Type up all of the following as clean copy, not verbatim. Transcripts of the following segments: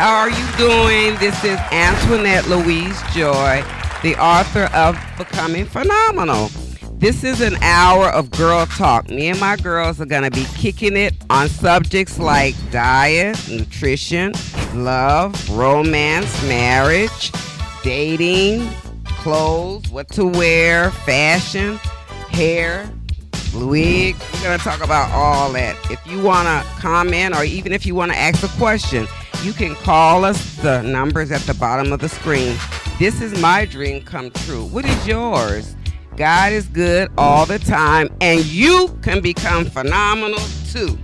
How are you doing? This is Antoinette Louise Joy, the author of Becoming Phenomenal. This is an hour of girl talk. Me and my girls are going to be kicking it on subjects like diet, nutrition, love, romance, marriage, dating, clothes, what to wear, fashion, hair, wig. We're going to talk about all that. If you want to comment or even if you want to ask a question, you can call us. The numbers at the bottom of the screen. This is my dream come true. What is yours? God is good all the time, and you can become phenomenal too.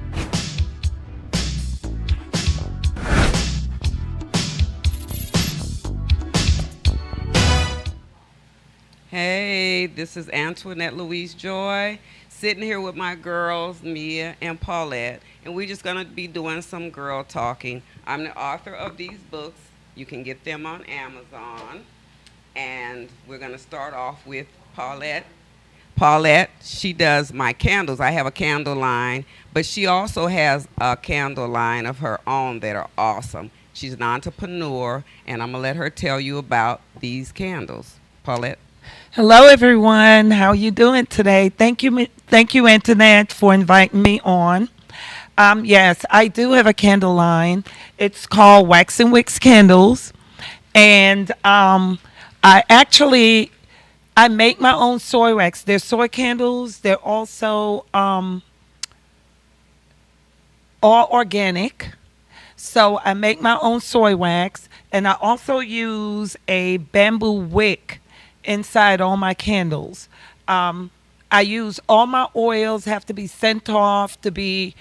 Hey, this is Antoinette Louise Joy, sitting here with my girls, Mia and Paulette, and we're just going to be doing some girl talking. I'm the author of these books. You can get them on Amazon, and we're going to start off with Paulette. Paulette, she does my candles. I have a candle line, but she also has a candle line of her own that are awesome. She's an entrepreneur, and I'm going to let her tell you about these candles. Paulette? Hello, everyone. How are you doing today? Thank you, Antoinette, for inviting me on. Yes, I do have a candle line. It's called Wax and Wicks Candles, and I make my own soy wax. They're soy candles. They're also all organic. So I make my own soy wax, and I also use a bamboo wick inside all my candles. I use all my oils have to be sent off to be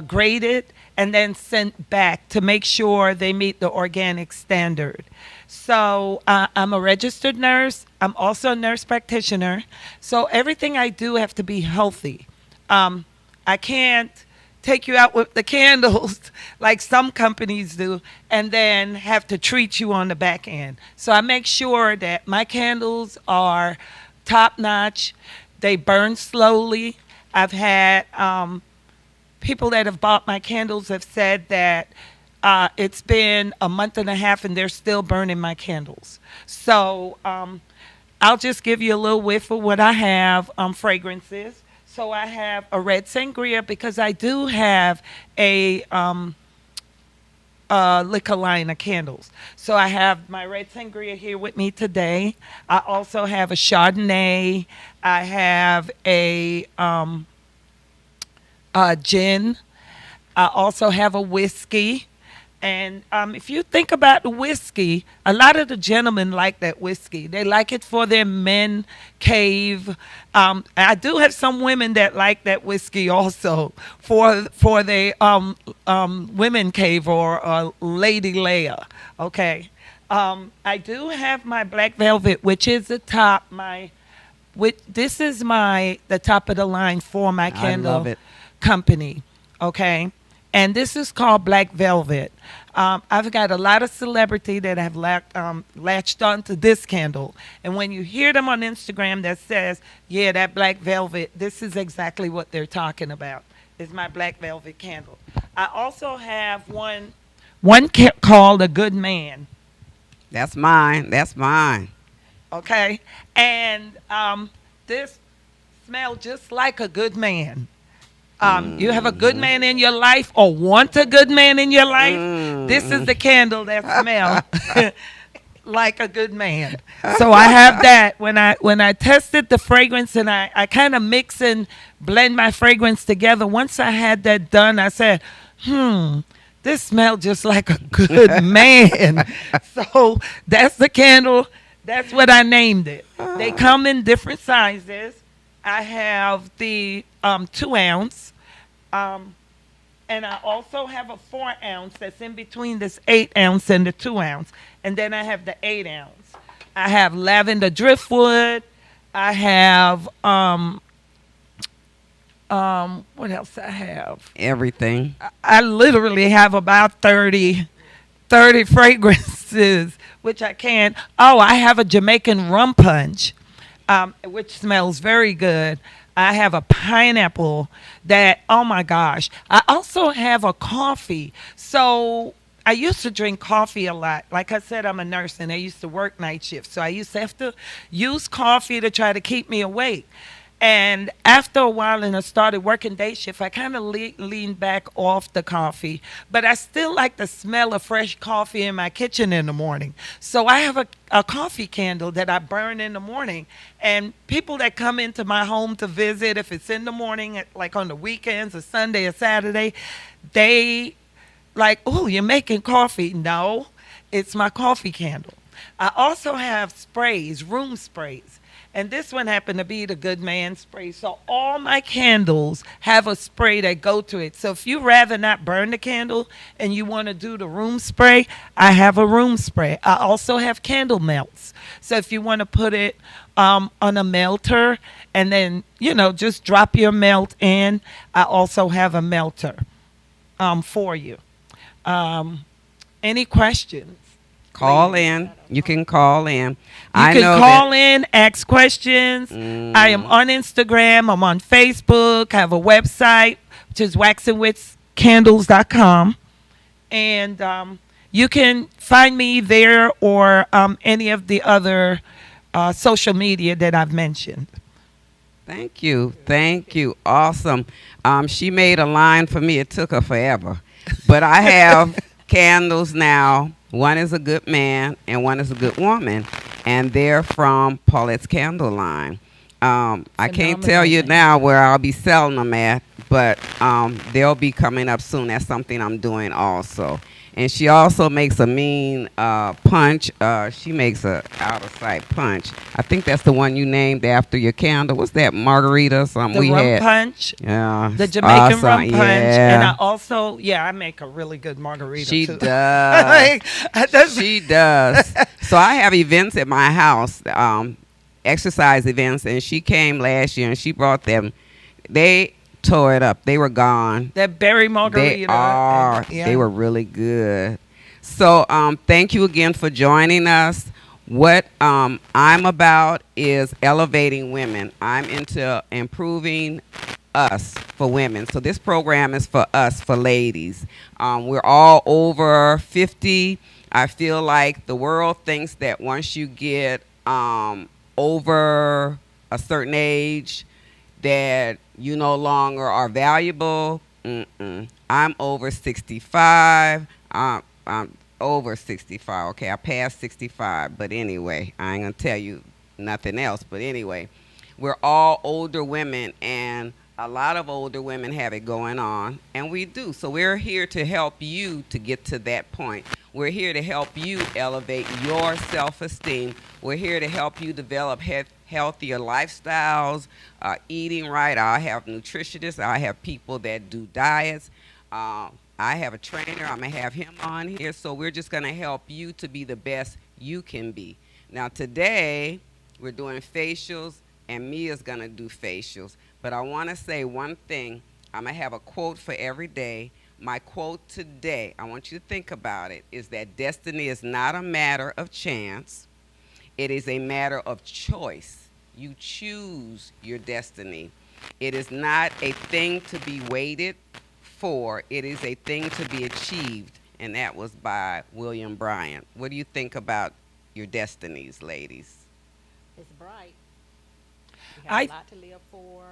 graded and then sent back to make sure they meet the organic standard. So I'm a registered nurse. I'm also a nurse practitioner. So everything I do have to be healthy. I can't take you out with the candles like some companies do and then have to treat you on the back end. So I make sure that my candles are top notch. They burn slowly. I've had people that have bought my candles have said that it's been a month and a half and they're still burning my candles. So I'll just give you a little whiff of what I have, fragrances. So I have a red sangria because I do have a liquor line of candles. So I have my red sangria here with me today. I also have a Chardonnay. I have a gin. I also have a whiskey. And if you think about the whiskey, a lot of the gentlemen like that whiskey. They like it for their men cave. I do have some women that like that whiskey also for the women cave or lady layer. Okay. I do have my black velvet, which is the top. This is the top of the line for my candle company. Okay. And this is called Black Velvet. I've got a lot of celebrity that have latched onto this candle. And when you hear them on Instagram that says, yeah, that Black Velvet, this is exactly what they're talking about, is my Black Velvet candle. I also have one called A Good Man. That's mine. That's mine. Okay. And this smells just like a good man. You have a good man in your life or want a good man in your life, this is the candle that smells like a good man. So I have that. When I tested the fragrance and I kind of mix and blend my fragrance together, once I had that done, I said, this smells just like a good man. So that's the candle. That's what I named it. They come in different sizes. I have the 2 ounce, and I also have a 4 ounce that's in between this 8 ounce and the 2 ounce, and then I have the 8 ounce. I have lavender driftwood. I have what else I have? Everything. I literally have about 30 fragrances, which I can't. Oh, I have a Jamaican rum punch. Which smells very good. I have a pineapple that, oh my gosh. I also have a coffee. So I used to drink coffee a lot. Like I said, I'm a nurse and I used to work night shifts. So I used to have to use coffee to try to keep me awake. And after a while, and I started working day shift, I kind of leaned back off the coffee. But I still like the smell of fresh coffee in my kitchen in the morning. So I have a coffee candle that I burn in the morning. And people that come into my home to visit, if it's in the morning, like on the weekends or Sunday or Saturday, they like, oh, you're making coffee. No, it's my coffee candle. I also have sprays, room sprays. And this one happened to be the Good Man spray. So all my candles have a spray that go to it. So if you rather not burn the candle and you want to do the room spray, I have a room spray. I also have candle melts. So if you want to put it on a melter and then, just drop your melt in, I also have a melter for you. Any questions? Call in. You can call in. You can call in, ask questions. I am on Instagram. I'm on Facebook. I have a website, which is waxandwitscandles.com. And you can find me there or any of the other social media that I've mentioned. Thank you. Thank you. Awesome. She made a line for me. It took her forever. But I have candles now. One is a good man and one is a good woman. And they're from Paulette's Candle Line. I can't tell you now where I'll be selling them at, but they'll be coming up soon. That's something I'm doing also. And she also makes a mean punch. She makes a out-of-sight punch. I think that's the one you named after your candle. What's that, margarita or something? The rum punch. Yeah. The Jamaican rum punch. Yeah. And I also, I make a really good margarita She too. does. She does. So I have events at my house, exercise events, and she came last year and she brought them. They tore it up. They were gone. That berry margarita. They are. They were really good. So thank you again for joining us. What I'm about is elevating women. I'm into improving us for women. So this program is for us, for ladies. We're all over 50. I feel like the world thinks that once you get over a certain age, that you no longer are valuable. I'm over 65. I'm over 65. Okay, I passed 65. But anyway, I ain't going to tell you nothing else. But anyway, we're all older women, and a lot of older women have it going on, and we do. So we're here to help you to get to that point. We're here to help you elevate your self-esteem. We're here to help you develop healthier lifestyles, eating right. I have nutritionists. I have people that do diets. I have a trainer. I'm going to have him on here. So we're just going to help you to be the best you can be. Now, today, we're doing facials, and Mia's going to do facials. But I want to say one thing. I'm going to have a quote for every day. My quote today, I want you to think about it, is that destiny is not a matter of chance. It is a matter of choice. You choose your destiny. It is not a thing to be waited for. It is a thing to be achieved. And that was by William Bryant. What do you think about your destinies, ladies? It's bright. You have a lot to live for.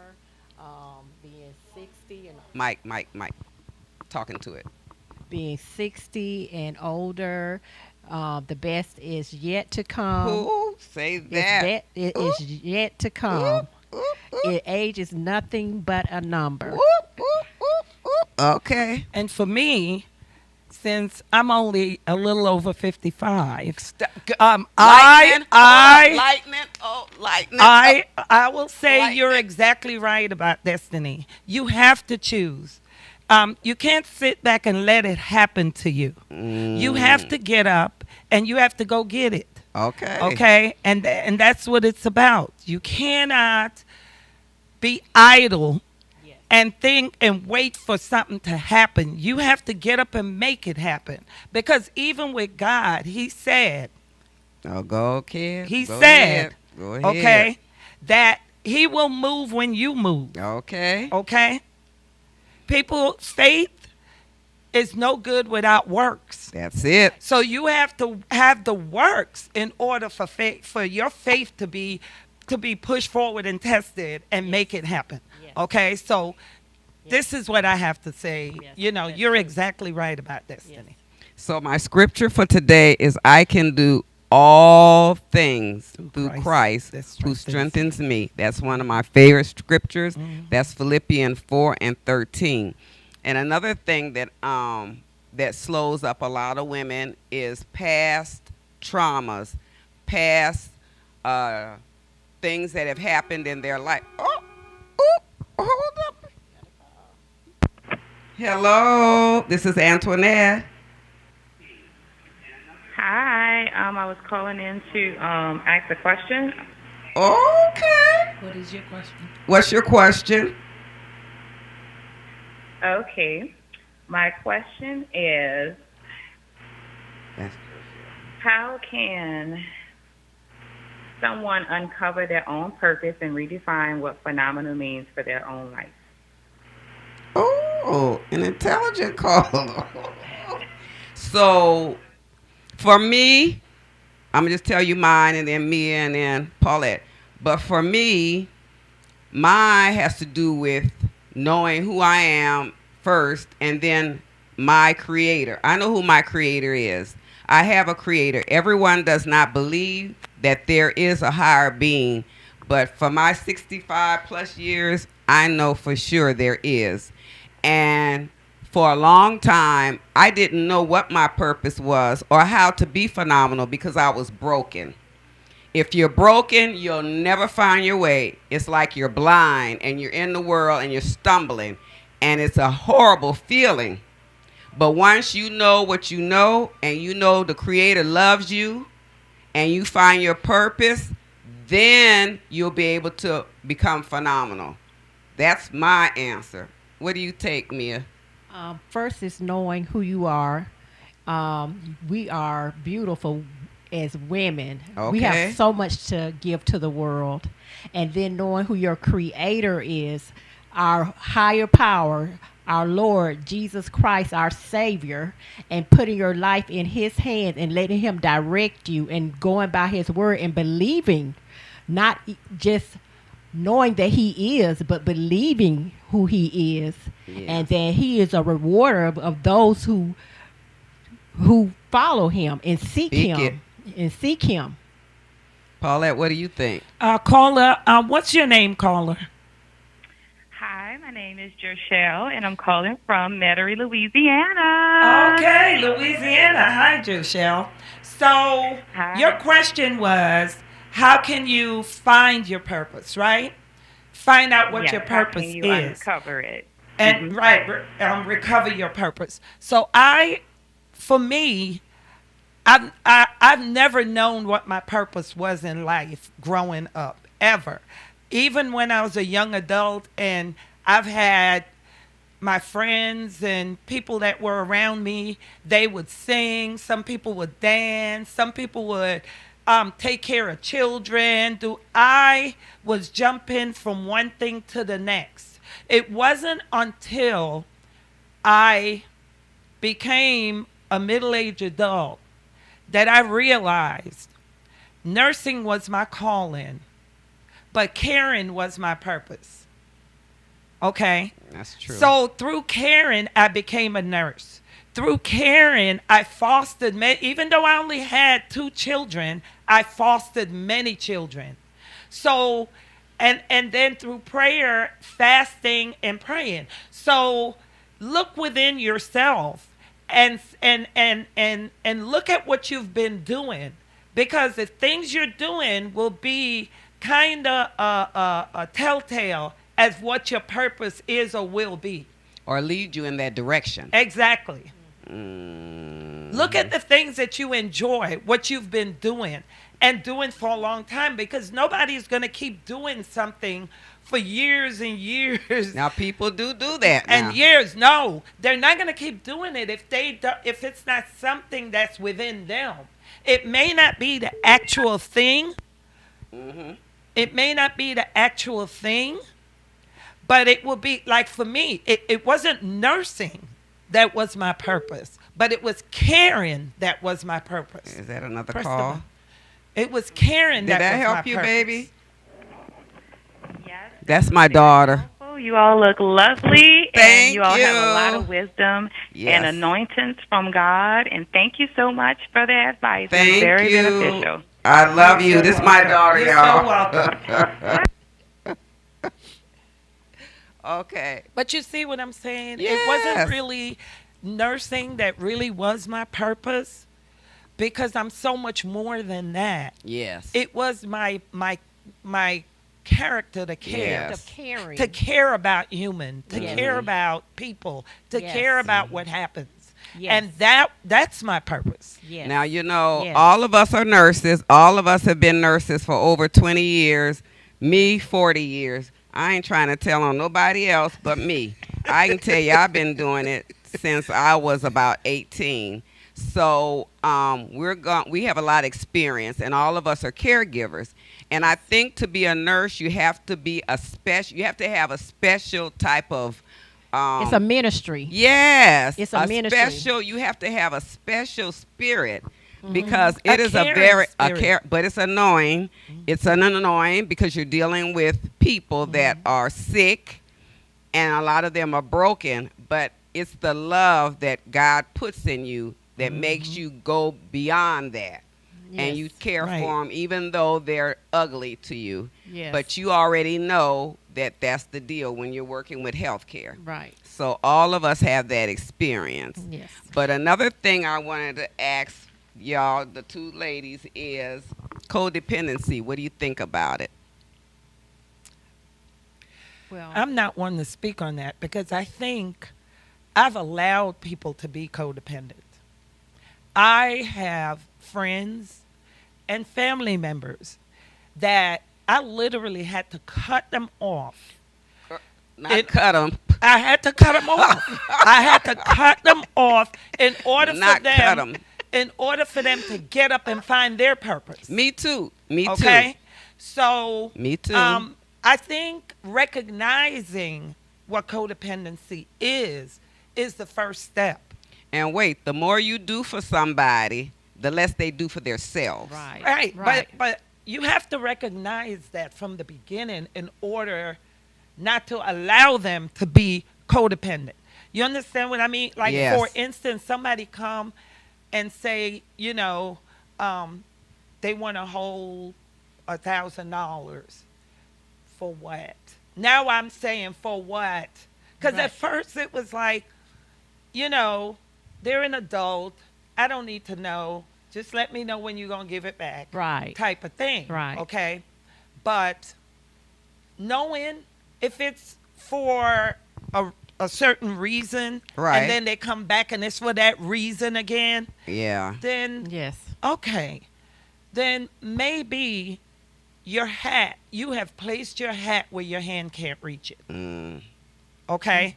Being 60 and Mike, talking to it. being 60 and older, the best is yet to come. Ooh, say that. It is yet to come. Age is nothing but a number. Okay. And for me, since I'm only a little over 55, Lightning. I will say Lightning. you're exactly right about destiny. You have to choose. You can't sit back and let it happen to you. You have to get up and you have to go get it. Okay. Okay? And that's what it's about. You cannot be idle and think and wait for something to happen. You have to get up and make it happen. Because even with God, he said, Oh, go, kid. he Go said, ahead. Go ahead. okay, that He will move when you move. Okay. Okay? Faith is no good without works. That's it. So you have to have the works in order for your faith to be pushed forward and tested and make it happen. Yes. Okay? So this is what I have to say. Yes, that's You're true. exactly right about Destiny. So my scripture for today is I can do all things through Christ that who strengthens strengthens me. That's one of my favorite scriptures. Mhm. That's Philippians 4:13. And another thing that that slows up a lot of women is past traumas, past things that have happened in their life. Hold up. Hello, this is Antoinette. Hi, I was calling in to ask a question. Okay. What is your question? What's your question? Okay, my question is, That's how can someone uncover their own purpose and redefine what phenomenal means for their own life? Oh, an intelligent caller. So, for me, I'm going to just tell you mine and then Mia and then Paulette. But for me, mine has to do with knowing who I am first and then my creator. I know who my creator is. I have a creator. Everyone does not believe that there is a higher being. But for my 65 plus years, I know for sure there is. And for a long time, I didn't know what my purpose was or how to be phenomenal because I was broken. If you're broken, you'll never find your way. It's like you're blind and you're in the world and you're stumbling. And it's a horrible feeling. But once you know what you know and you know the Creator loves you and you find your purpose, then you'll be able to become phenomenal. That's my answer. What do you take, Mia? First is knowing who you are. We are beautiful as women. We Okay. have so much to give to the world. And then knowing who your creator is, our higher power, our Lord Jesus Christ, our Savior, and putting your life in his hands and letting him direct you and going by his word and believing, not just knowing that he is, but believing who he is, and that he is a rewarder of those who follow him and seek him. Paulette, what do you think? Caller, what's your name, caller? Hi, my name is Jershelle, and I'm calling from Metairie, Louisiana. Okay, Louisiana. Hi, Joshelle. So Hi. your question was, how can you find your purpose, right? Find out what Yes, your how purpose can you is. uncover it? And recover your purpose. So for me, I've never known what my purpose was in life growing up, ever. Even when I was a young adult, and I've had my friends and people that were around me, they would sing, some people would dance, some people would take care of children. I was jumping from one thing to the next. It wasn't until I became a middle-aged adult that I realized nursing was my calling, but caring was my purpose. Okay? That's true. So through caring, I became a nurse. Through caring, I fostered, even though I only had 2 children, I fostered many children. So, and then through prayer, fasting, and praying. So look within yourself and look at what you've been doing, because the things you're doing will be kind of a telltale as what your purpose is or will be. Or lead you in that direction. Exactly. Mm. Look at the things that you enjoy, what you've been doing and doing for a long time, because nobody's going to keep doing something for years and years. Now people do that And now. years. No, they're not going to keep doing it if it's not something that's within them. It may not be the actual thing, Mm-hmm. It may not be the actual thing, but it will be like for me, it wasn't nursing that was my purpose, but it was caring that was my purpose. Is that another Press the call? button. It was caring Did that that was help my you, purpose. baby? Yes. That's my daughter. You all look lovely, and Thank you all have a you. lot of wisdom Yes. and anointings from God. And thank you so much for the advice. Thank It's very you. beneficial. I love you. This is my daughter, You're y'all. so welcome. Okay. But you see what I'm saying? It Yes. wasn't really nursing that really was my purpose, because I'm so much more than that. Yes. It was my character to care. Yes. The caring. To care about human, to Yes. care about people, to Yes. care about what happens. Yes. And that's my purpose. Yes. Now, you know, Yes. all of us are nurses. All of us have been nurses for over 20 years. Me, 40 years. I ain't trying to tell on nobody else but me. I can tell you I've been doing it since I was about 18. So we have a lot of experience, and all of us are caregivers. And I think to be a nurse, you have to have a special type of It's a ministry. yes, It's a ministry. special. You have to have a special spirit because A it is a caring very spirit. but it's annoying. It's an annoying because you're dealing with people that are sick, and a lot of them are broken. But it's the love that God puts in you that makes you go beyond that. And you care Right. for them even though they're ugly to you. Yes. But you already know that that's the deal when you're working with healthcare. Right. So all of us have that experience. Yes. But another thing I wanted to ask y'all, the two ladies, is codependency. What do you think about it? Well, I'm not one to speak on that because I think I've allowed people to be codependent. I have friends and family members that I literally had to cut them off. Not cut them. I had to cut them off. I had to cut them off in order Not for cut them 'em. in order for them to get up and find their purpose. Me too. Me Okay? So too. Me too. I think recognizing what codependency is the first step. And wait, the more you do for somebody, the less they do for themselves. right. Right. Right. But you have to recognize that from the beginning in order not to allow them to be codependent. You understand what I mean? Like, Yes. for instance, somebody come and say, you know, they want to hold $1,000 for what? Now I'm saying for what? Because Right. at first it was like, you know, they're an adult. I don't need to know. Just let me know when you're going to give it back. Right. Type of thing. Right. Okay. But knowing if it's for a certain reason, Right. and then they come back and it's for that reason again, Yeah. then Yes. okay, then maybe you have placed your hat where your hand can't reach it. Mm. Okay?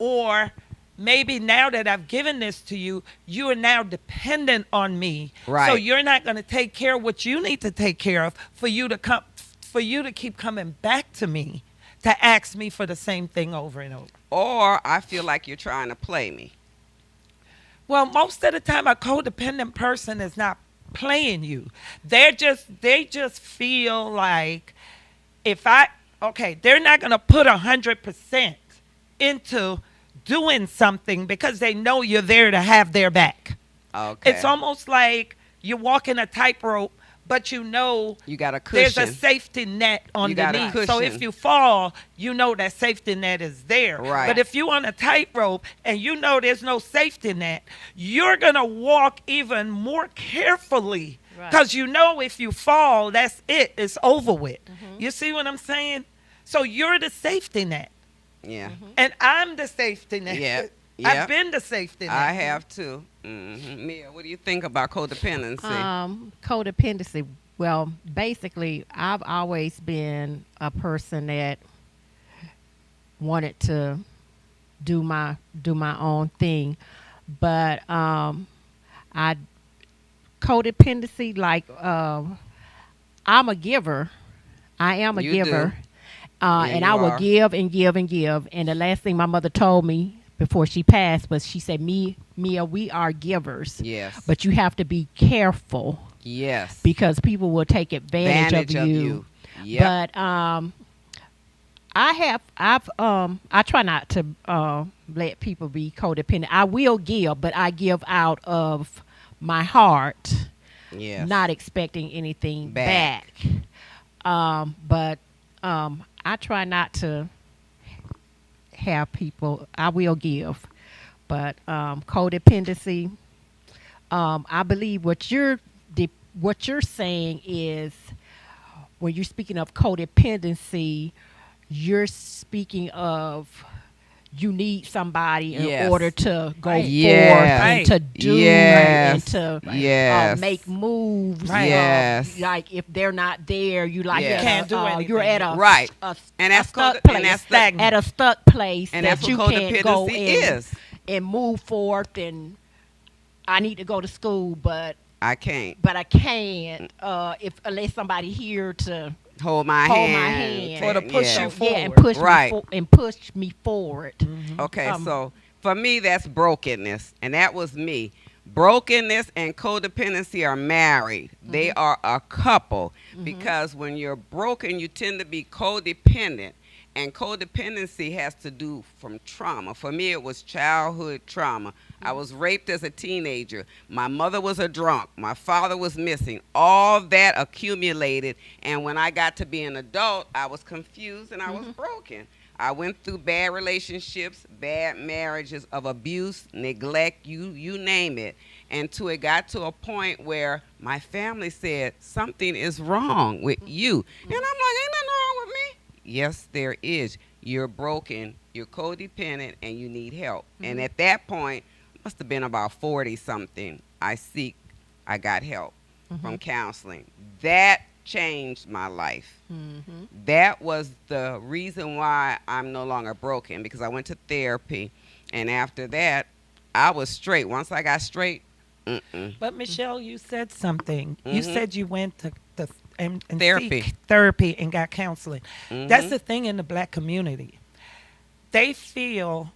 Or maybe now that I've given this to you, you are now dependent on me. Right. So you're not going to take care of what you need to take care of for you to keep coming back to me to ask me for the same thing over and over. Or I feel like you're trying to play me. Well, most of the time a codependent person is not playing you. They just feel like they're not going to put 100% into doing something because they know you're there to have their back. Okay. It's almost like you're walking a tightrope, but you know you got a there's cushion. a safety net You got a underneath. So if cushion. you fall, you know that safety net is there. Right. But if you're on a tightrope and you know there's no safety net, you're going to walk even more carefully Right. because you know if you fall, that's it. It's over with. You see what I'm saying? So you're the safety net. Yeah. And I'm the safety net. Yeah. I've been the safety net. I have too. Mia, what do you think about codependency? Codependency. Well, basically, I've always been a person that wanted to do my own thing, but codependency, like I'm a giver. I am a You giver. do. Yeah, And you I will are. give and give and give. And the last thing my mother told me before she passed was she said, Mia, we are givers. Yes. But you have to be careful Yes. because people will take advantage of you. Yep. But I try not to let people be codependent. I will give, but I give out of my heart, Yes. not expecting anything Back. but I try not to have people. I will give, but codependency. I believe what you're saying is when you're speaking of codependency, you're speaking of you need somebody in Yes. order to go Right. forth Yes. and to do and Yes. to Yes. make moves. Right. Yes. Like if they're not there, you like Yes. at Can't do you're anything. at a Right. a And that's stuck code- place. and that's the- Stagnant. At a stuck place And that that's you what can't go codependency is. and move forth. And I need to go to school, but I can't I can't if unless somebody here to hold my hold hand. my hand. Or to push Yeah. you yeah, and forward. push Right. and push me forward. Okay, Um, so for me, that's brokenness, and that was me. Brokenness and codependency are married. They are a couple because when you're broken, you tend to be codependent, and codependency has to do from trauma. For me, it was childhood trauma. I was raped as a teenager. My mother was a drunk. My father was missing. All that accumulated, and when I got to be an adult, I was confused and I was broken. I went through bad relationships, bad marriages of abuse, neglect, you name it. Until it got to a point where my family said, something is wrong with you. And I'm like, ain't nothing wrong with me. Yes, there is. You're broken, you're codependent, and you need help. And at that point, must have been about 40 something, I got help from counseling. That changed my life. That was the reason why I'm no longer broken, because I went to therapy, and after that, I was straight. Once I got straight, But Michelle, you said something. You Mhm. said you went to and Therapy. seek therapy and got counseling. Mhm. That's the thing in the black community. They feel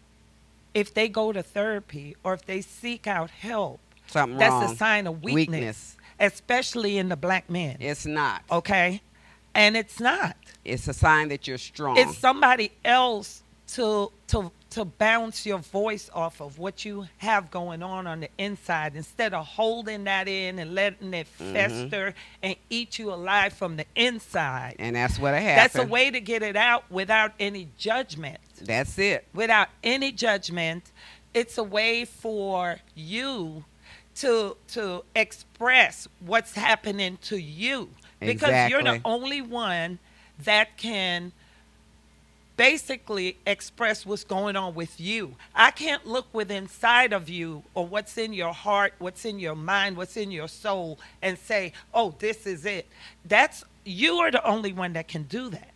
if they go to therapy or if they seek out help, something that's wrong. a sign of weakness, especially in the black men. It's not. Okay? And it's not. It's a sign that you're strong. It's somebody else to bounce your voice off of what you have going on the inside instead of holding that in and letting it fester and eat you alive from the inside. And that's what happened. That's a way to get it out without any judgment. That's it. Without any judgment, it's a way for you to express what's happening to you, because you're the Exactly. only one that can basically express what's going on with you. I can't look within inside of you or what's in your heart, what's in your mind, what's in your soul and say, "Oh, this is it." You are the only one that can do that.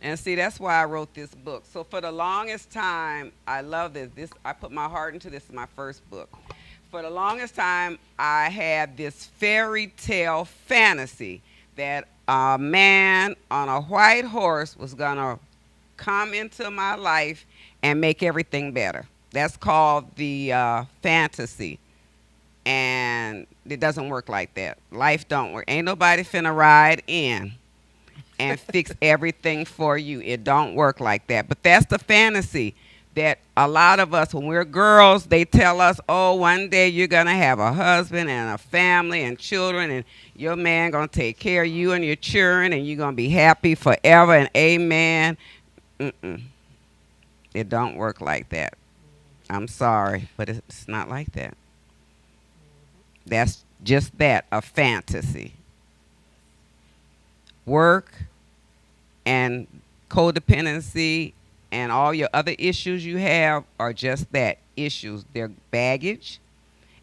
And see, that's why I wrote this book. So for the longest time, I love this. I put my heart into this in my first book. For the longest time, I had this fairy tale fantasy that a man on a white horse was going to come into my life and make everything better. That's called the fantasy. And it doesn't work like that. Life don't work. Ain't nobody finna ride in and fix everything for you. It don't work like that. But that's the fantasy that a lot of us, when we're girls, they tell us, oh, one day you're going to have a husband and a family and children, and your man going to take care of you and your children, and you're going to be happy forever, and amen. It don't work like that. I'm sorry, but it's not like that. That's just that, a fantasy. Work and codependency and all your other issues you have are just that, issues. They're baggage,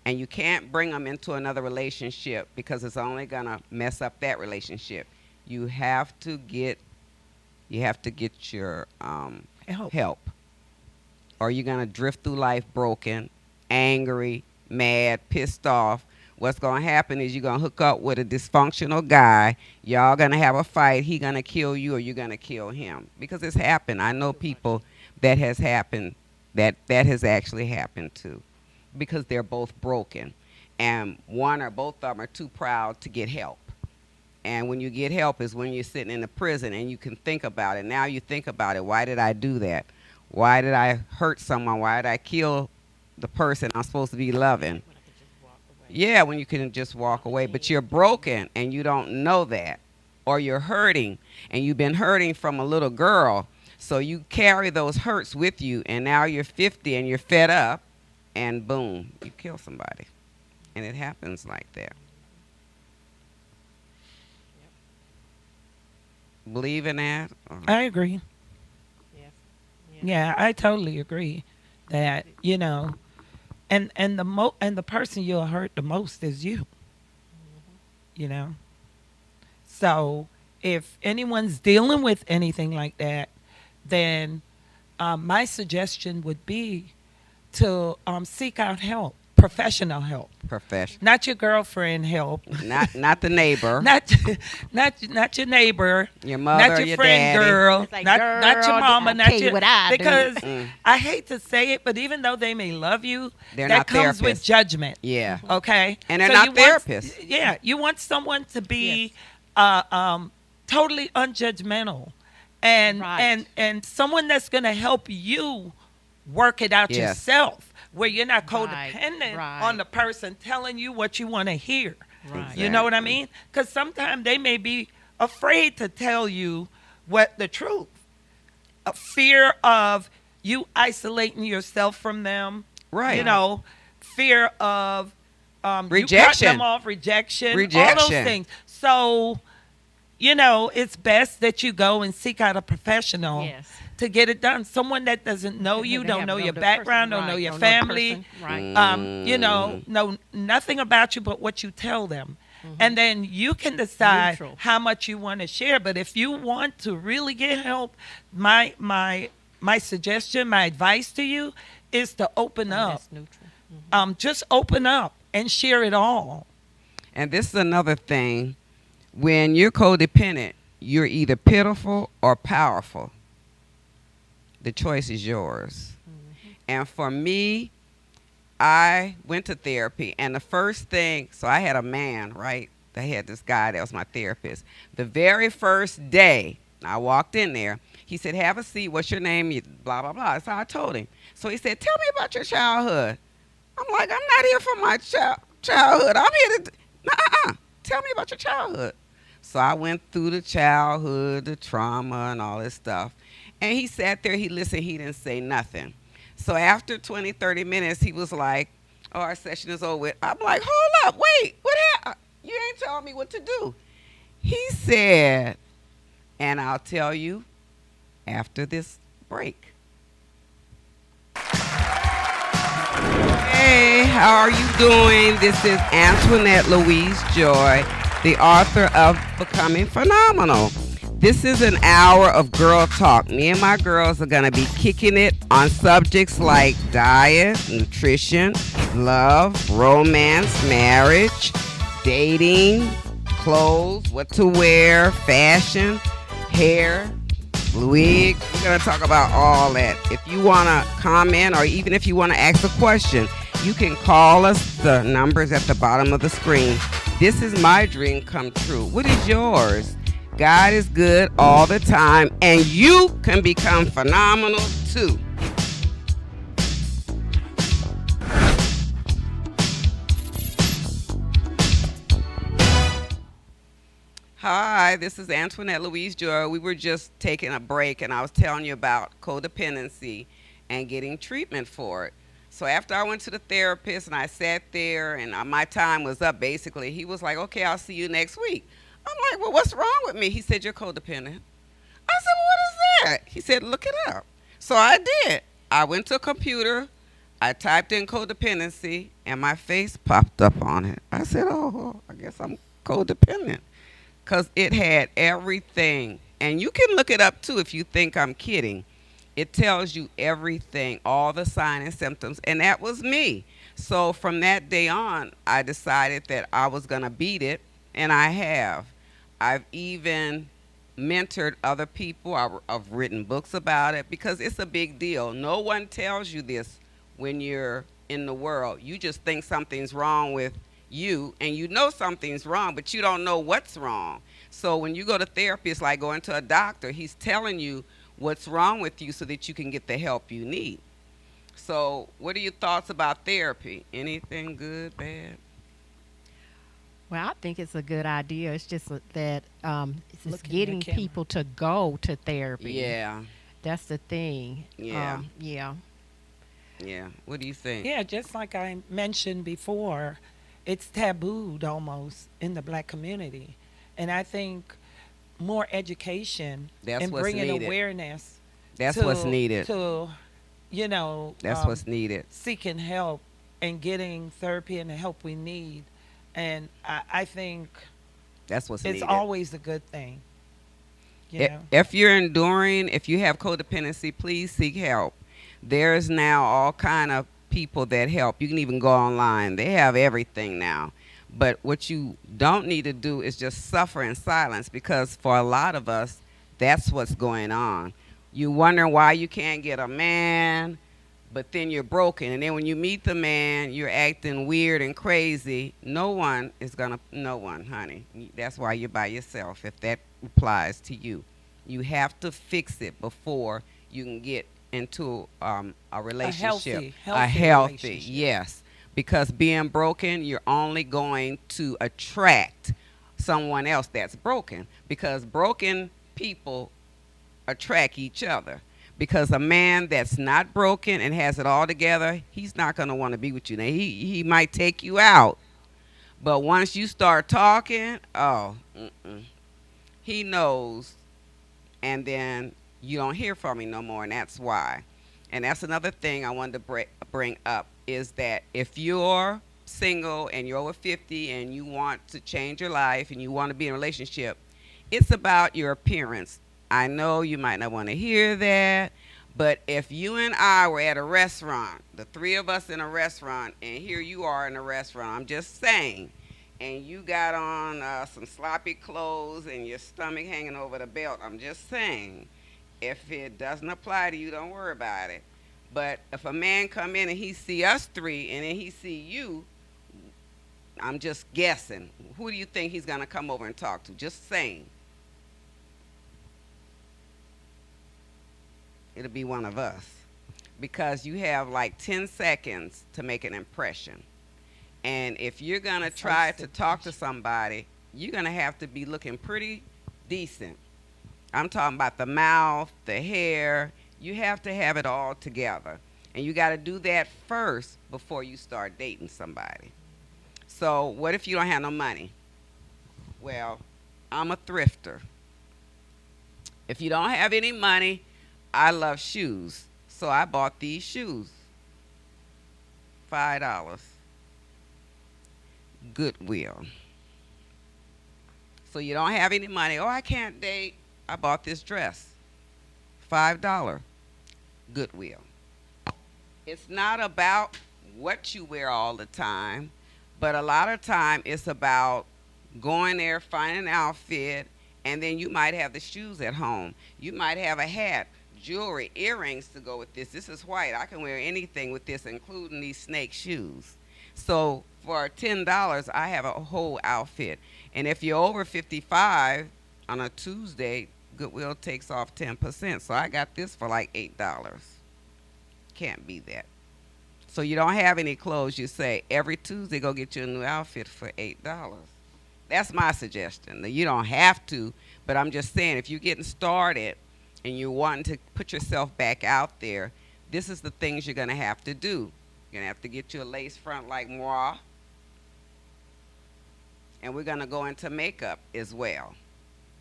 and you can't bring them into another relationship because it's only going to mess up that relationship. You have to get your help. Or you're going to drift through life broken, angry, mad, pissed off, what's going to happen is you're going to hook up with a dysfunctional guy. Y'all going to have a fight. He going to kill you or you're going to kill him. Because it's happened. I know people that has happened, that has actually happened to. Because they're both broken. And one or both of them are too proud to get help. And when you get help is when you're sitting in the prison and you can think about it. Now you think about it. Why did I do that? Why did I hurt someone? Why did I kill the person I'm supposed to be loving? Yeah, when you can just walk away. But you're broken and you don't know that. Or you're hurting and you've been hurting from a little girl. So you carry those hurts with you and now you're 50 and you're fed up and boom, you kill somebody. And it happens like that. Believe in that? I agree. Yes. Yeah, I totally agree that, you know, and the person you'll hurt the most is you. You know. So if anyone's dealing with anything like that, then my suggestion would be to seek out help, professional help. Not your girlfriend help. Not the neighbor. not your neighbor. Your mother, not your your friend, daddy. girl. It's like, not your mama. I'll Not tell you your what I do. because I hate to say it, but even though they may love you, They're that not comes with therapists. judgment. Yeah. Okay. And they're So not you want- therapists. Yeah, you want someone to be totally unjudgmental, and Right. and someone that's going to help you work it out Yes. yourself, where you're not Right, codependent right. on the person telling you what you want to hear. Right. You know what I Exactly. mean? Because sometimes they may be afraid to tell you what the truth. A fear of you isolating yourself from them. Right. You know, fear of you Rejection. cut them off, rejection, all those Rejection. things. So, you know, it's best that you go and seek out a professional Yes. to get it done. Someone that doesn't know you, They don't have know no your the background, person, don't know right, your don't know the family. person, Right. You know nothing about you but what you tell them. And then you can decide Neutral. how much you want to share. But if you want to really get help, my suggestion, my advice to you is to open up. That's neutral. Just open up and share it all. And this is another thing. When you're codependent, you're either pitiful or powerful. The choice is yours. And for me, I went to therapy, and the first thing, so I had a man, right? I had this guy that was my therapist. The very first day I walked in there, he said, "Have a seat. What's your name?" Blah, blah, blah. So I told him. So he said, "Tell me about your childhood." I'm like, "I'm not here for my childhood. I'm here to, tell me about your childhood." So I went through the childhood, the trauma, and all this stuff. And he sat there, he listened, he didn't say nothing. So after 20, 30 minutes, he was like, "Oh, our session is over with." I'm like, "Hold up, wait, what happened? You ain't telling me what to do." He said, and I'll tell you after this break. Hey, how are you doing? This is Antoinette Louise Joy, the author of Becoming Phenomenal. This is an hour of girl talk. Me and my girls are going to be kicking it on subjects like diet, nutrition, love, romance, marriage, dating, clothes, what to wear, fashion, hair, wig. We're going to talk about all that. If you want to comment or even if you want to ask a question, you can call us. The number's at the bottom of the screen. This is my dream come true. What is yours? God is good all the time, and you can become phenomenal too. Hi, this is Antoinette Louise Joy. We were just taking a break, and I was telling you about codependency and getting treatment for it. So after I went to the therapist and I sat there and my time was up, basically, he was like, "Okay, I'll see you next week." I'm like, "Well, what's wrong with me?" He said, "You're codependent." I said, "Well, what is that?" He said, "Look it up." So I did. I went to a computer. I typed in codependency, and my face popped up on it. I said, "Oh, I guess I'm codependent." Because it had everything. And you can look it up, too, if you think I'm kidding. It tells you everything, all the signs and symptoms, and that was me. So from that day on, I decided that I was going to beat it, and I have. I've even mentored other people. I've written books about it because it's a big deal. No one tells you this when you're in the world. You just think something's wrong with you, and you know something's wrong, but you don't know what's wrong. So when you go to therapy, it's like going to a doctor. He's telling you what's wrong with you so that you can get the help you need. So what are your thoughts about therapy? Anything good, bad? Well, I think it's a good idea. It's just that it's just Look in the getting camera. people to go to therapy. Yeah, That's the thing. Yeah. Yeah. yeah. What do you think? Yeah, just like I mentioned before, it's tabooed almost in the black community. And I think more education That's and what's bringing needed. awareness That's to, what's needed. to, you know, That's what's needed. seeking help and getting therapy and the help we need. And I think That's what's it's needed. always a good thing. You know? If you're enduring, if you have codependency, please seek help. There's now all kind of people that help. You can even go online. They have everything now. But what you don't need to do is just suffer in silence, because for a lot of us, that's what's going on. You wonder why you can't get a man, but then you're broken. And then when you meet the man, you're acting weird and crazy. No one, honey. That's why you're by yourself, if that applies to you. You have to fix it before you can get into a relationship. healthy relationship. Yes. Because being broken, you're only going to attract someone else that's broken. Because broken people attract each other. Because a man that's not broken and has it all together, he's not going to want to be with you. Now, he might take you out. But once you start talking, he knows. And then you don't hear from him no more, and that's why. And that's another thing I wanted to bring up, is that if you're single and you're over 50 and you want to change your life and you want to be in a relationship, it's about your appearance. I know you might not want to hear that, but if you and I were at a restaurant, the three of us in a restaurant, and here you are in a restaurant, I'm just saying, and you got on some sloppy clothes and your stomach hanging over the belt, I'm just saying, if it doesn't apply to you, don't worry about it. But if a man come in and he see us three and then he see you, I'm just guessing, who do you think he's going to come over and talk to? Just saying. It'll be one of us, because you have like 10 seconds to make an impression. And if you're going to try to talk to somebody, you're going to have to be looking pretty decent. I'm talking about the mouth, the hair. You have to have it all together. And you got to do that first before you start dating somebody. So what if you don't have no money? Well, I'm a thrifter. If you don't have any money, I love shoes. So I bought these shoes. $5. Goodwill. So you don't have any money. Oh, I can't date. I bought this dress. $5. Goodwill. It's not about what you wear all the time, but a lot of time it's about going there, finding an outfit, and then you might have the shoes at home. You might have a hat, jewelry, earrings to go with this. This is white. I can wear anything with this, including these snake shoes. So for $10, I have a whole outfit. And if you're over 55 on a Tuesday, Goodwill takes off 10%. So I got this for like $8. Can't be that. So you don't have any clothes, you say, every Tuesday go get you a new outfit for $8. That's my suggestion. You don't have to, but I'm just saying, if you're getting started and you're wanting to put yourself back out there, this is the things you're going to have to do. You're going to have to get you a lace front like moi. And we're going to go into makeup as well.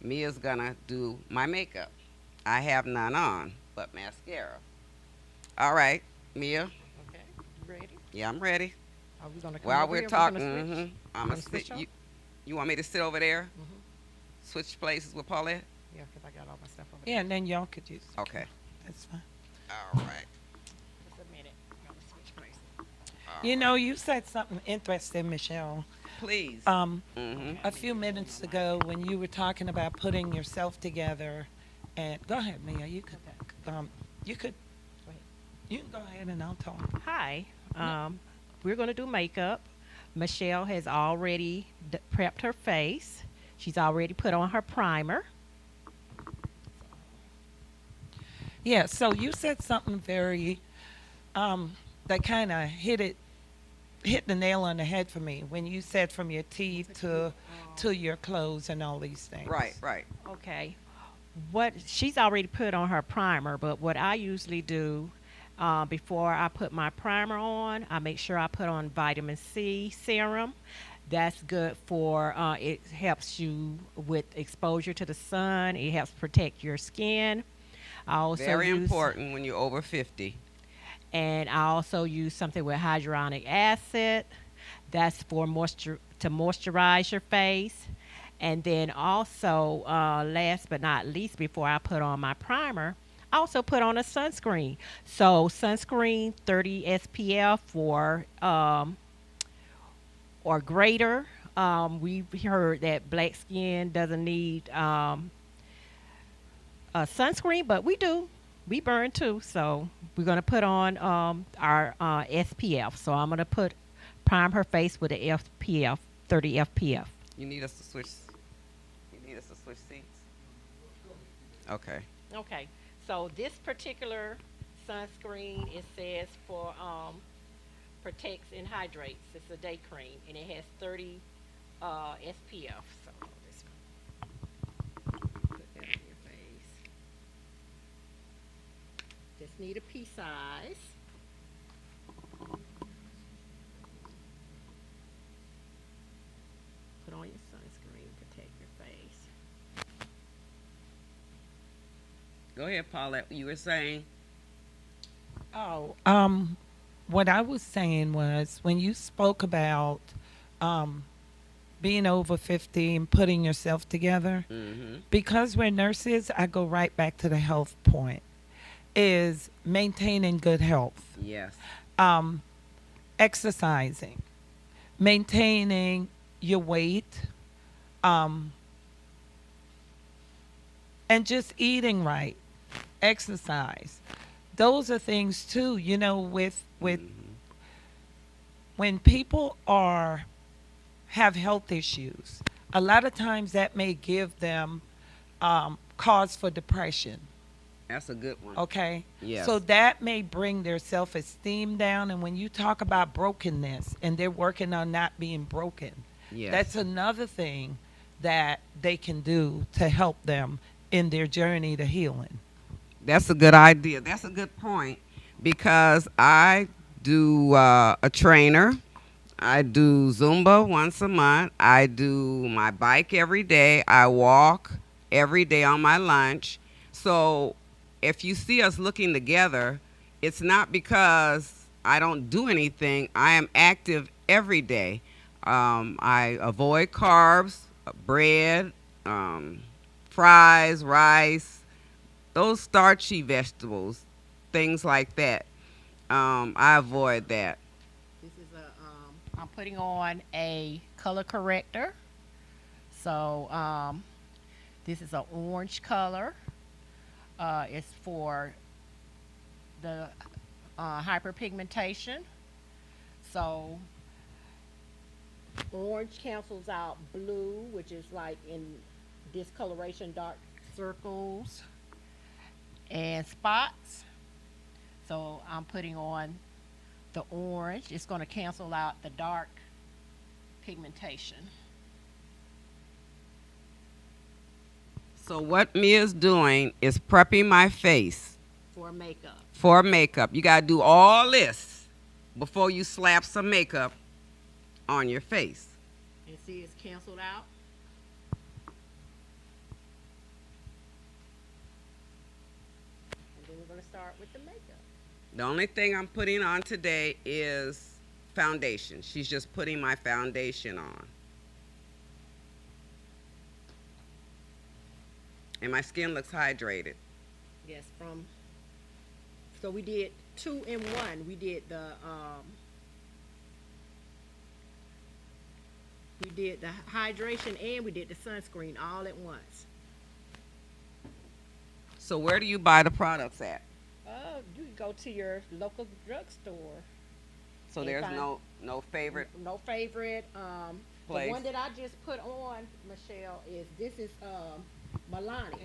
Mia's going to do my makeup. I have none on but mascara. All right, Mia. Okay. You ready? Yeah, I'm ready. Are we gonna come While over we're here? talking, We're gonna switch? I'm Wanna going to switch sit. up? You want me to sit over there? Mhm. Switch places with Paulette? Yeah, because I got all my stuff over Yeah, and then y'all could use. Okay. That's fine. All right. Just a minute. I'm gonna switch places. You know, you said something interesting, Michelle. Please. Um, Mm-hmm. a few minutes ago when you were talking about putting yourself together, and go ahead, Mia. You could, Go ahead. you can go ahead and I'll talk. Hi. We're going to do makeup. Michelle has already prepped her face. She's already put on her primer. Yeah. So you said something very, that kind of hit the nail on the head for me when you said from your teeth to your clothes and all these things. Right, right. Okay. What she's already put on her primer, but what I usually do before I put my primer on, I make sure I put on vitamin C serum. That's good for it helps you with exposure to the sun. It helps protect your skin. I also Very use, important when you're over 50. and I also use something with hyaluronic acid. That's for moisture to moisturize your face. And then also, last but not least, before I put on my primer, I also put on a sunscreen. So sunscreen 30 SPF or greater. We've heard that black skin doesn't need a sunscreen, but we do. We burn too. So we're gonna put on our SPF. So I'm gonna prime her face with the FPF 30 FPF. You need us to switch. You need us to switch seats. Okay. Okay. So this particular sunscreen, it says for protects and hydrates. It's a day cream, and it has 30 SPF. So just put that on your face. Just need a pea size. Put on your sunscreen, protect your face. Go ahead, Paulette. You were saying. Oh, what I was saying was when you spoke about being over 50 and putting yourself together, Mm-hmm. because we're nurses, I go right back to the health point, is maintaining good health, Yes. um, exercising, maintaining your weight, um, and just eating right, exercise. Those are things too, you know, with when people have health issues, a lot of times that may give them cause for depression. That's a good one. Okay. Yes. So that may bring their self-esteem down. And when you talk about brokenness and they're working on not being broken, Yes. that's another thing that they can do to help them in their journey to healing. That's a good idea. That's a good point because I do a trainer. I do Zumba once a month. I do my bike every day. I walk every day on my lunch. So if you see us looking together, it's not because I don't do anything. I am active every day. I avoid carbs, bread, fries, rice, those starchy vegetables, things like that. I avoid that. This is I'm putting on a color corrector. So this is an orange color. It's for the hyperpigmentation. So orange cancels out blue, which is like in discoloration, dark circles and spots. So I'm putting on the orange. It's going to cancel out the dark pigmentation. So what Mia's doing is prepping my face For makeup. for makeup. You got to do all this before you slap some makeup on your face. And see it's canceled out. And then we're going to start with the makeup. The only thing I'm putting on today is foundation. She's just putting my foundation on. And my skin looks hydrated. Yes, So we did 2 in 1. We did the hydration and we did the sunscreen all at once. So where do you buy the products at? You can go to your local drugstore. So And there's find- no favorite No favorite. The place? one that I just put on, Michelle, is Milani.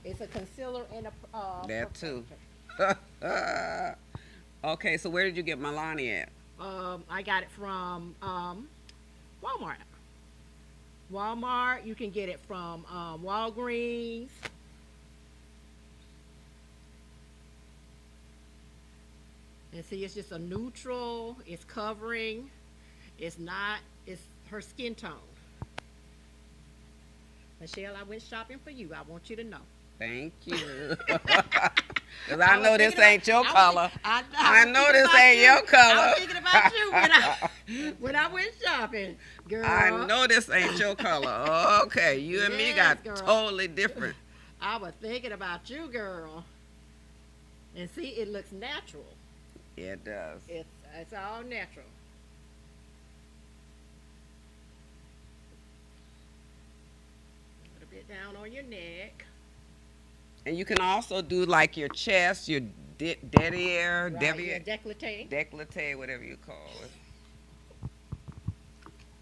It's a concealer and a That too. perfector. Okay, so where did you get Milani at? I got it from Walmart. Walmart. You can get it from Walgreens. And see, it's just a neutral. It's covering. It's not. It's her skin tone. Michelle, I went shopping for you. I want you to know. Thank you. Because I know was this thinking ain't your about- color. I I was know thinking this about ain't you. your color. I was thinking about you when I went shopping, girl. I know this ain't your color. Okay, you and me got Yes, girl. totally different. I was thinking about you, girl. And see, it looks natural. Yeah, it does. It's all natural. A little bit down on your neck. And you can also do like your chest, your derriere, Right, your décolleté. décolleté, whatever you call it.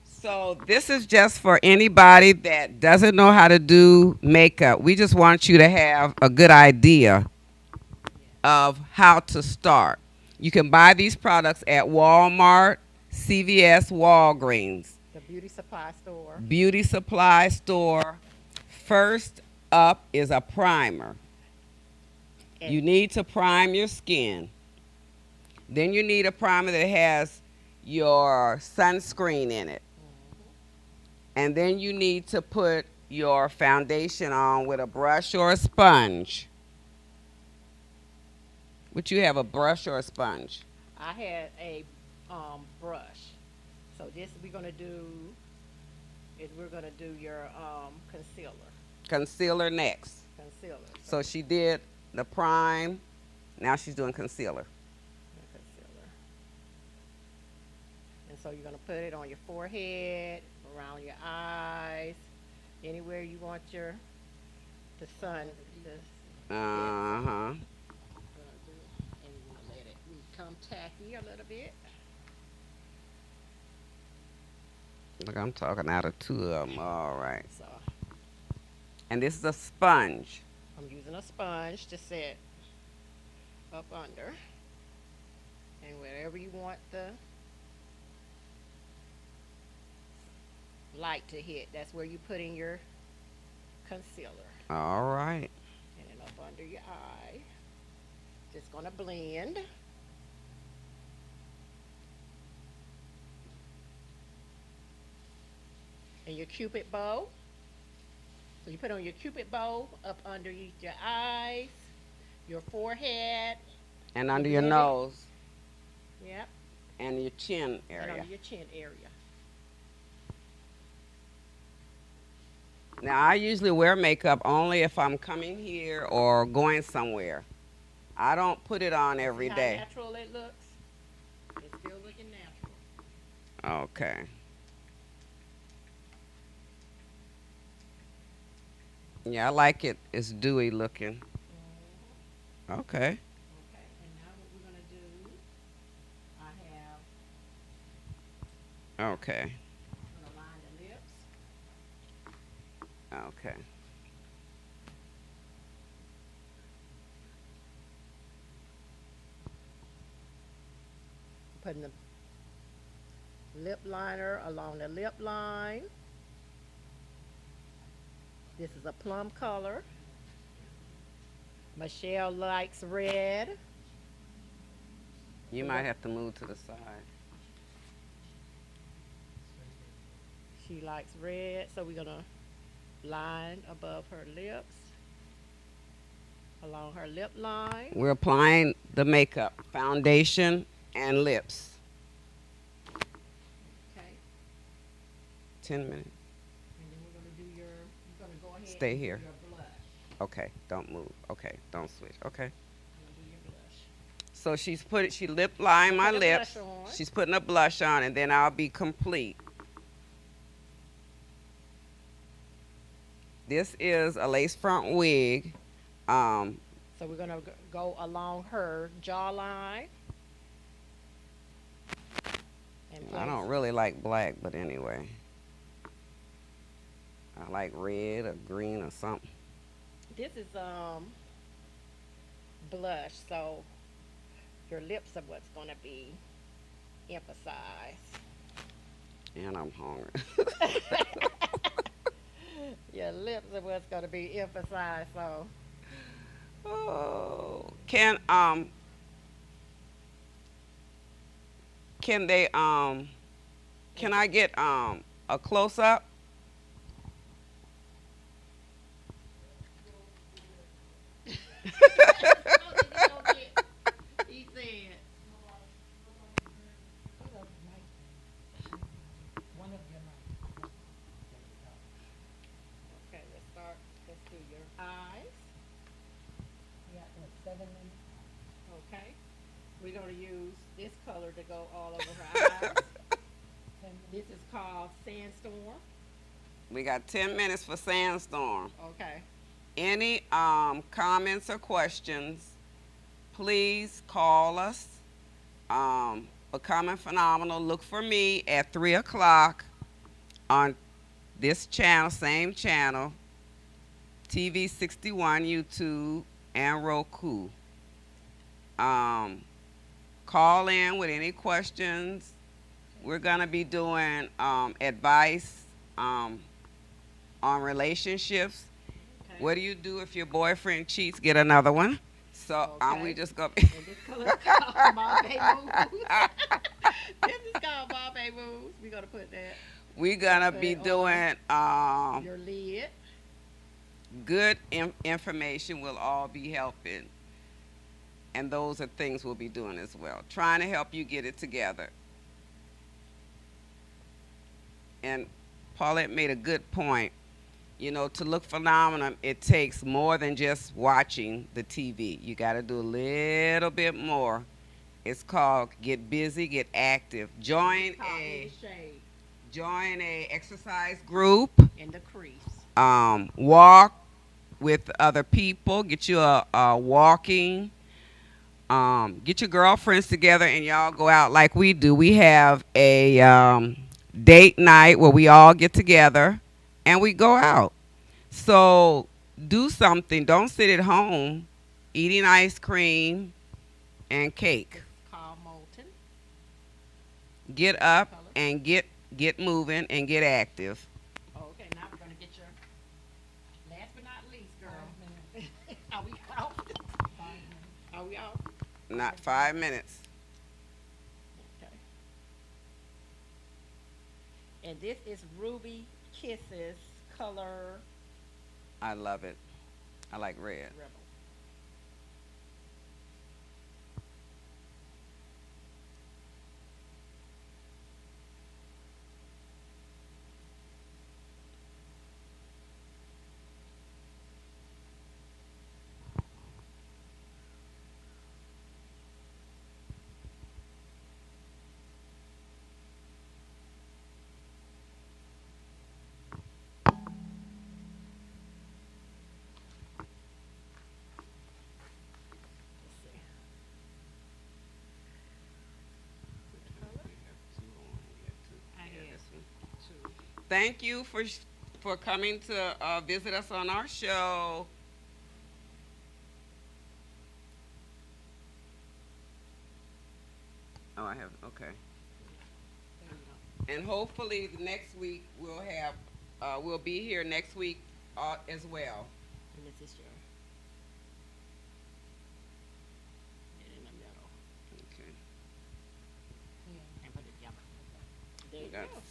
So this is just for anybody that doesn't know how to do makeup. We just want you to have a good idea of how to start. You can buy these products at Walmart, CVS, Walgreens, The beauty supply store. beauty supply store. First up is a primer. And You need to prime your skin. Then you need a primer that has your sunscreen in it. And then you need to put your foundation on with a brush or a sponge. Would you have a brush or a sponge? I had a brush. So this we're gonna do your concealer. Concealer next. Concealer. So she did the prime. Now she's doing concealer. Concealer. And so you're gonna put it on your forehead, around your eyes, anywhere you want the sun. Uh-huh. And you let it become tacky a little bit. Look, I'm talking out of two of them. All right. So And this is a sponge. I'm using a sponge to set up under. And wherever you want the light to hit, that's where you put in your concealer. All right. And then up under your eye. Just gonna blend. And your cupid bow. So you put on your cupid bow up underneath your eyes, your forehead. And under your blend it. nose Yep. and your chin And area. under your chin area. Now, I usually wear makeup only if I'm coming here or going somewhere. I don't put it on every See how day. natural it looks? It's still looking natural. Okay. Yeah, I like it. It's dewy looking. Okay. Okay, and now what we're gonna do, I have, Okay. I'm gonna line the lips. Okay. Putting the lip liner along the lip line. This is a plum color. Michelle likes red. You might have to move to the side. She likes red, so we're gonna line above her lips, along her lip line. We're applying the makeup, foundation, and lips. Okay, 10 minutes. and then we're gonna do you're gonna go ahead Stay and do here. your blush. Okay, don't move. Okay, don't switch. Okay. You're gonna do your blush. So she lip line my Put a lips. blush on. She's putting a blush on, and then I'll be complete. This is a lace front wig. Um, So we're gonna go along her jawline. And I place. don't really like black, but anyway. I like red or green or something. This is blush, so your lips are what's gonna be emphasized. And I'm hungry. Your lips are what's gonna be emphasized. So Oh, can they can I get a close up? he said. Okay, let's start. Let's do your eyes. Okay. We're gonna use this color to go all over her eyes. This is called Sandstorm. We got 10 minutes for Sandstorm. Okay. Any comments or questions, please call us. Becoming Phenomenal. Look for me at 3 o'clock on this channel, same channel, TV 61, YouTube, and Roku. Call in with any questions. We're going to be doing advice on relationships. Okay. What do you do if your boyfriend cheats? Get another one. So we Okay. just go. And this color is called Bombay Moves. This is called Bombay Moves. We're gonna put that We're gonna be Put it doing your lid. good information. Will all be helping, and those are things we'll be doing as well. Trying to help you get it together. And Paulette made a good point. You know, to look phenomenal, it takes more than just watching the TV. You got to do a little bit more. It's called Get Busy, Get Active. It's called In the Shade Join a exercise group. in the crease. Walk with other people. Get you a walking. Get your girlfriends together and y'all go out like we do. We have a date night where we all get together and we go out. So do something. Don't sit at home eating ice cream and cake. It's called Molten. Get up and get moving and get active. Okay, now we're gonna get your last but not least, girl. Are we out? Are we out? Not 5 minutes. Okay. And this is Ruby Kisses color I love it. I like red. Rebel. Let's see. I had two. Thank you for coming to visit us on our show. Oh, I have, okay. There you go. And hopefully next week we'll be here next week as well. And this is your in the middle. Okay. And put it together. There We you got go.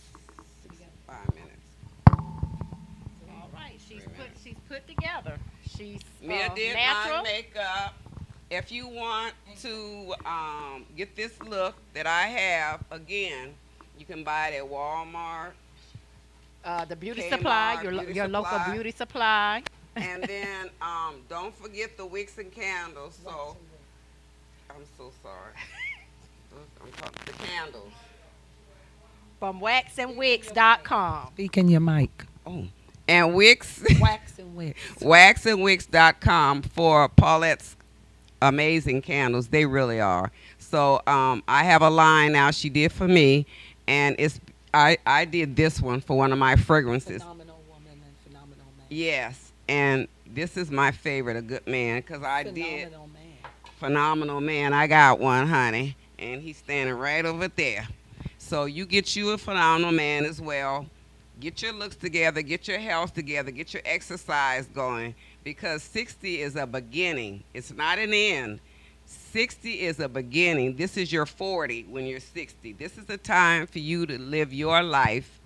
5 minutes. All right, she's put together. She's Mia did natural. my makeup. If you want to get this look that I have, again, you can buy it at Walmart. The beauty Kmart, supply, beauty your local supply. beauty supply. And then don't forget the wicks and candles. So I'm so sorry. I'm talking the candles. From waxandwicks.com. Speak in your mic. Oh, and Wix, Wax and Wicks. waxandwix.com for Paulette's amazing candles. They really are. So I have a line now she did for me, and I did this one for one of my fragrances. Phenomenal woman and phenomenal man. Yes, and this is my favorite, a good man, because I did Phenomenal man. phenomenal man. I got one, honey, and he's standing right over there. So you get you a phenomenal man as well. Get your looks together, get your health together, get your exercise going, because 60 is a beginning. It's not an end. 60 is a beginning. This is your 40 when you're 60. This is the time for you to live your life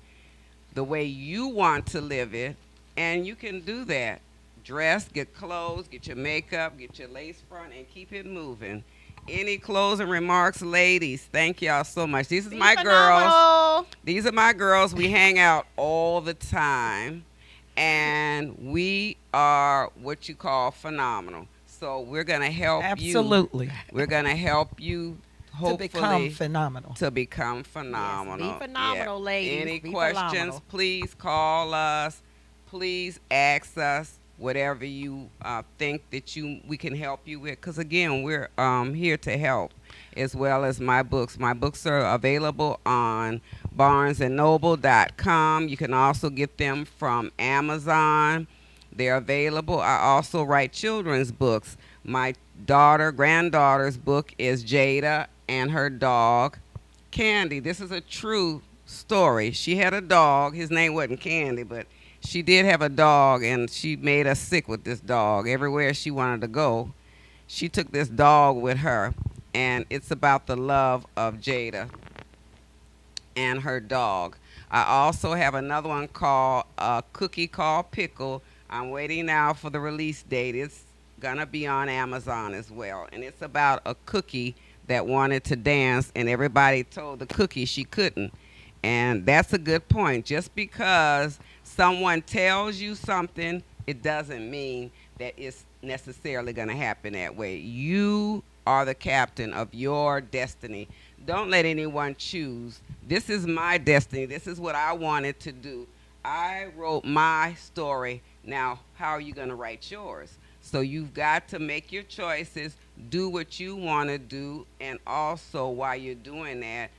the way you want to live it, and you can do that. Dress, get clothes, get your makeup, get your lace front, and keep it moving. Any closing remarks, ladies? Thank y'all so much. These are Be my girls. phenomenal. These are my girls. We hang out all the time, and we are what you call phenomenal. So we're going to help you. Absolutely. We're going to help you, To hopefully, become phenomenal. to become phenomenal. be phenomenal, ladies. Any Be questions, phenomenal. please call us. Please ask us whatever you think that we can help you with. Because, again, we're here to help, as well as my books. My books are available on barnesandnoble.com. You can also get them from Amazon. They're available. I also write children's books. My granddaughter's book is Jada and her dog, Candy. This is a true story. She had a dog. His name wasn't Candy, but she did have a dog, and she made us sick with this dog. Everywhere she wanted to go, she took this dog with her, and it's about the love of Jada and her dog. I also have another one called Cookie Called Pickle. I'm waiting now for the release date. It's going to be on Amazon as well. And it's about a cookie that wanted to dance, and everybody told the cookie she couldn't. And that's a good point. Just because someone tells you something, it doesn't mean that it's necessarily going to happen that way. You are the captain of your destiny. Don't let anyone choose. This is my destiny. This is what I wanted to do. I wrote my story. Now, how are you going to write yours? So you've got to make your choices, do what you want to do, and also while you're doing that,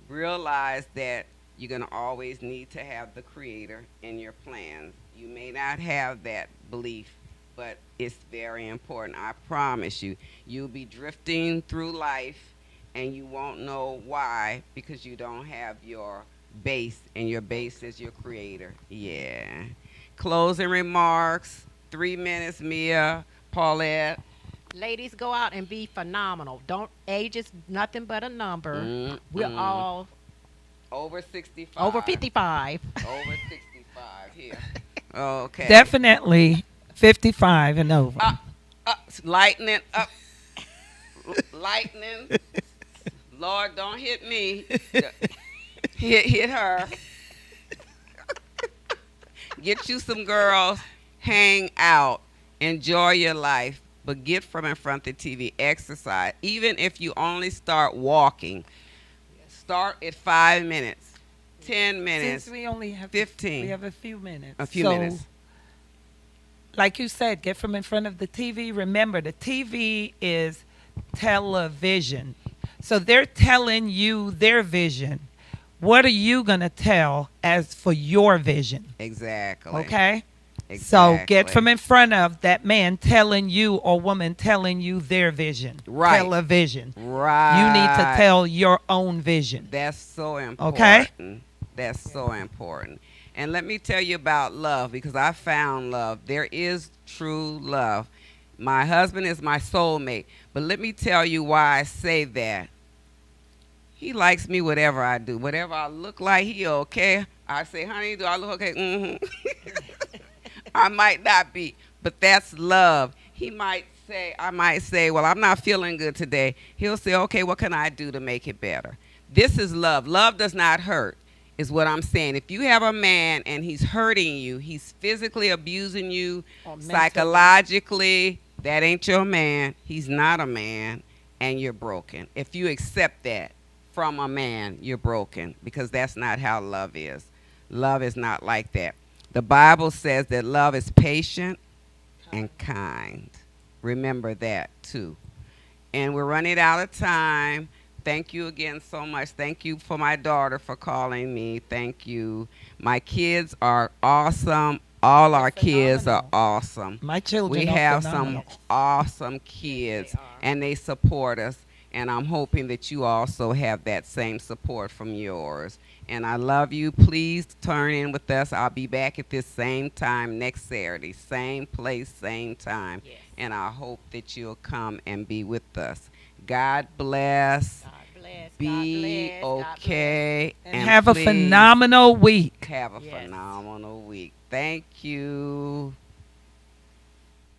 realize that you're going to always need to have the Creator in your plans. You may not have that belief, but it's very important. I promise you, you'll be drifting through life, and you won't know why, because you don't have your base, and your base is your Creator. Yeah. Closing remarks, 3 minutes, Mia, Paulette. Ladies, go out and be phenomenal. Don't age is nothing but a number. We're Mm-mm. all Over 65. over 55. Over 65 here. Okay. Definitely 55 and over. Lightning up. Lightning. Lord, don't hit me. Hit her. Get you some girls. Hang out. Enjoy your life. But get from in front of the TV. Exercise. Even if you only start walking. Start at 5 minutes. 10 minutes. Since we only have 15. we have a few minutes. A few So, minutes. Like you said, get from in front of the TV. Remember, the TV is television. So they're telling you their vision. What are you going to tell as for your vision? Exactly. Okay? Exactly. So get from in front of that man telling you or woman telling you their vision. Right. Television. Right. You need to tell your own vision. That's so important. Okay? That's so important. And let me tell you about love, because I found love. There is true love. My husband is my soulmate. But let me tell you why I say that. He likes me whatever I do. Whatever I look like, he okay. I say, honey, do I look okay? Mm-hmm. I might not be, but that's love. I might say, well, I'm not feeling good today. He'll say, okay, what can I do to make it better? This is love. Love does not hurt, is what I'm saying. If you have a man and he's hurting you, he's physically abusing you, Or mentally. psychologically, that ain't your man. He's not a man. and you're broken. If you accept that from a man, you're broken, because that's not how love is. Love is not like that. The Bible says that love is patient and kind. Remember that too. And we're running out of time. Thank you again so much. Thank you for my daughter for calling me. Thank you. My kids are awesome. All our kids are awesome. My children We are have phenomenal. some awesome kids, and they support us. And I'm hoping that you also have that same support from yours. And I love you. Please turn in with us. I'll be back at this same time next Saturday. Same place, same time. Yes. And I hope that you'll come and be with us. God bless. God bless. Be God bless. God okay. And have a please phenomenal week. Have a Yes. phenomenal week. Thank you.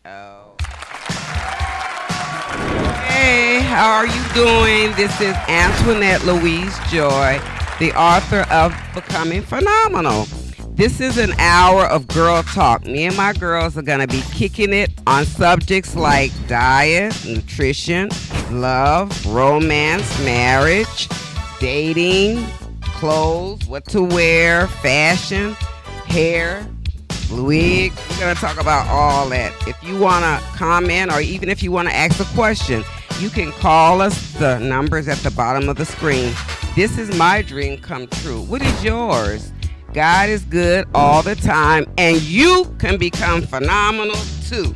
Oh. Hey, how are you doing? This is Antoinette Louise Joy, the author of Becoming Phenomenal. This is an hour of girl talk. Me and my girls are going to be kicking it on subjects like diet, nutrition, love, romance, marriage, dating, clothes, what to wear, fashion, hair, wig. We're going to talk about all that. If you want to comment, or even if you want to ask a question, you can call us. The number's at the bottom of the screen. This is my dream come true. What is yours? God is good all the time, and you can become phenomenal too.